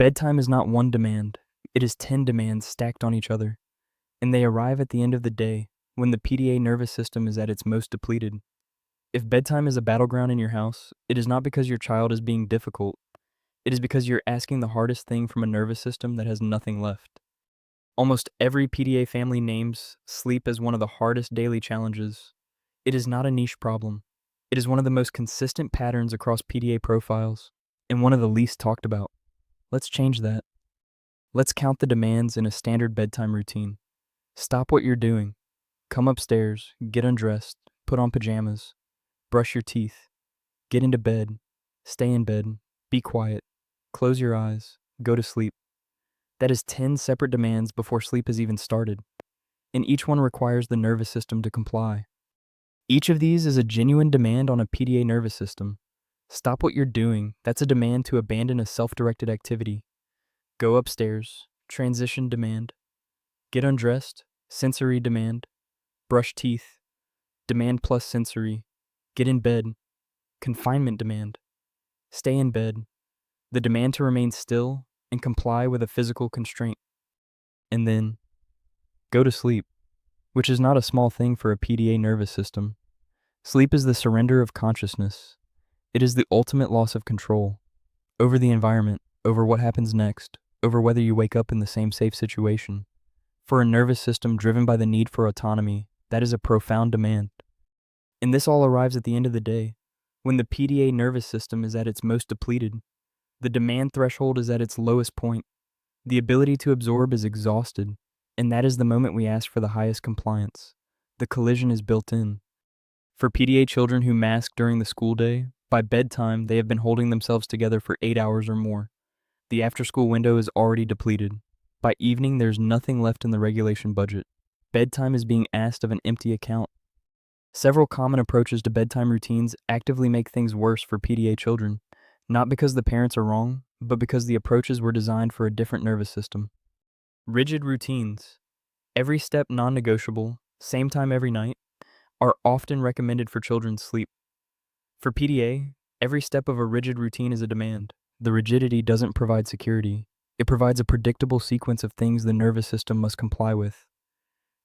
Bedtime is not one demand, it is 10 demands stacked on each other, and they arrive at the end of the day when the PDA nervous system is at its most depleted. If bedtime is a battleground in your house, it is not because your child is being difficult, it is because you're asking the hardest thing from a nervous system that has nothing left. Almost every PDA family names sleep as one of the hardest daily challenges. It is not a niche problem. It is one of the most consistent patterns across PDA profiles, and one of the least talked about. Let's change that. Let's count the demands in a standard bedtime routine. Stop what you're doing. Come upstairs, get undressed, put on pajamas, brush your teeth, get into bed, stay in bed, be quiet, close your eyes, go to sleep. That is 10 separate demands before sleep has even started, and each one requires the nervous system to comply. Each of these is a genuine demand on a PDA nervous system. Stop what you're doing, that's a demand to abandon a self-directed activity. Go upstairs, transition demand. Get undressed, sensory demand. Brush teeth, demand plus sensory. Get in bed, confinement demand. Stay in bed, the demand to remain still and comply with a physical constraint. And then, go to sleep, which is not a small thing for a PDA nervous system. Sleep is the surrender of consciousness. It is the ultimate loss of control over the environment, over what happens next, over whether you wake up in the same safe situation. For a nervous system driven by the need for autonomy, that is a profound demand. And this all arrives at the end of the day, when the PDA nervous system is at its most depleted. The demand threshold is at its lowest point. The ability to absorb is exhausted, and that is the moment we ask for the highest compliance. The collision is built in. For PDA children who mask during the school day, by bedtime they have been holding themselves together for 8 hours or more. The after-school window is already depleted. By evening, there's nothing left in the regulation budget. Bedtime is being asked of an empty account. Several common approaches to bedtime routines actively make things worse for PDA children, not because the parents are wrong, but because the approaches were designed for a different nervous system. Rigid routines, every step non-negotiable, same time every night, are often recommended for children's sleep. For PDA, every step of a rigid routine is a demand. The rigidity doesn't provide security. It provides a predictable sequence of things the nervous system must comply with.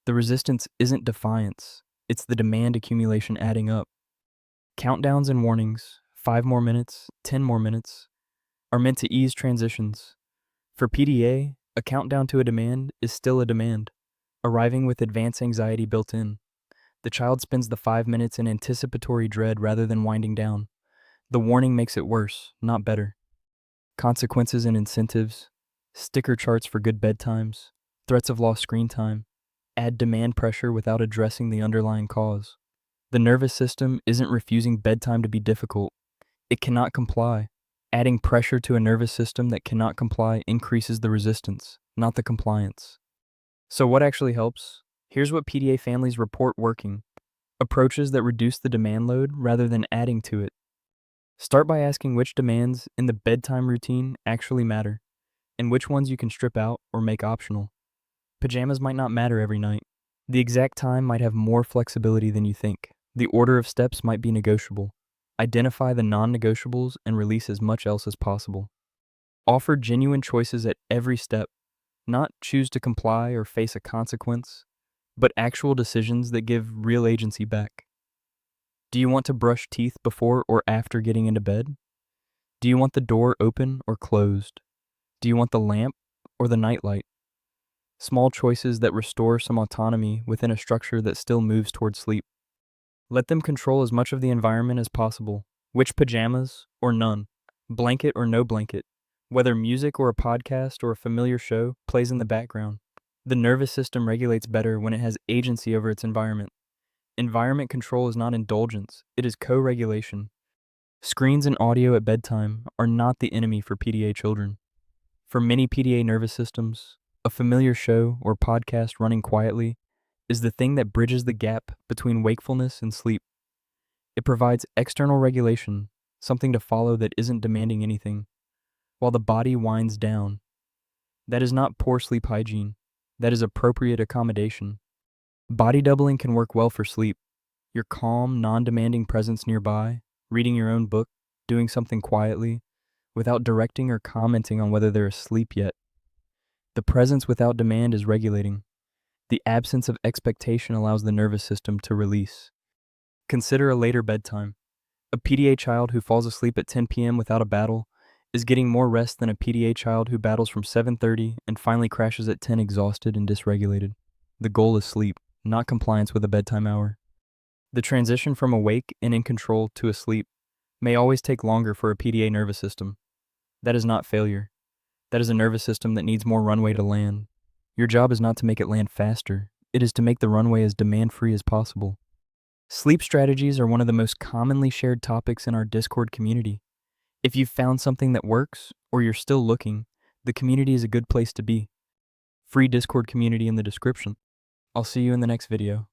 The resistance isn't defiance, it's the demand accumulation adding up. Countdowns and warnings, 5 more minutes, 10 more minutes, are meant to ease transitions. For PDA, a countdown to a demand is still a demand, arriving with advanced anxiety built in. The child spends the 5 minutes in anticipatory dread rather than winding down. The warning makes it worse, not better. Consequences and incentives, sticker charts for good bedtimes, threats of lost screen time, add demand pressure without addressing the underlying cause. The nervous system isn't refusing bedtime to be difficult. It cannot comply. Adding pressure to a nervous system that cannot comply increases the resistance, not the compliance. So what actually helps? Here's what PDA families report working. Approaches that reduce the demand load rather than adding to it. Start by asking which demands in the bedtime routine actually matter, and which ones you can strip out or make optional. Pajamas might not matter every night. The exact time might have more flexibility than you think. The order of steps might be negotiable. Identify the non-negotiables and release as much else as possible. Offer genuine choices at every step, not choose to comply or face a consequence, but actual decisions that give real agency back. Do you want to brush teeth before or after getting into bed? Do you want the door open or closed? Do you want the lamp or the nightlight? Small choices that restore some autonomy within a structure that still moves toward sleep. Let them control as much of the environment as possible. Which pajamas or none? Blanket or no blanket? Whether music or a podcast or a familiar show plays in the background. The nervous system regulates better when it has agency over its environment. Environment control is not indulgence, it is co-regulation. Screens and audio at bedtime are not the enemy for PDA children. For many PDA nervous systems, a familiar show or podcast running quietly is the thing that bridges the gap between wakefulness and sleep. It provides external regulation, something to follow that isn't demanding anything, while the body winds down. That is not poor sleep hygiene. That is appropriate accommodation. Body doubling can work well for sleep. Your calm, non-demanding presence nearby, reading your own book, doing something quietly, without directing or commenting on whether they're asleep yet. The presence without demand is regulating. The absence of expectation allows the nervous system to release. Consider a later bedtime. A PDA child who falls asleep at 10 p.m. without a battle is getting more rest than a PDA child who battles from 7:30 and finally crashes at 10 exhausted and dysregulated. The goal is sleep, not compliance with a bedtime hour. The transition from awake and in control to asleep may always take longer for a PDA nervous system. That is not failure. That is a nervous system that needs more runway to land. Your job is not to make it land faster. It is to make the runway as demand-free as possible. Sleep strategies are one of the most commonly shared topics in our Discord community. If you've found something that works, or you're still looking, the community is a good place to be. Free Discord community in the description. I'll see you in the next video.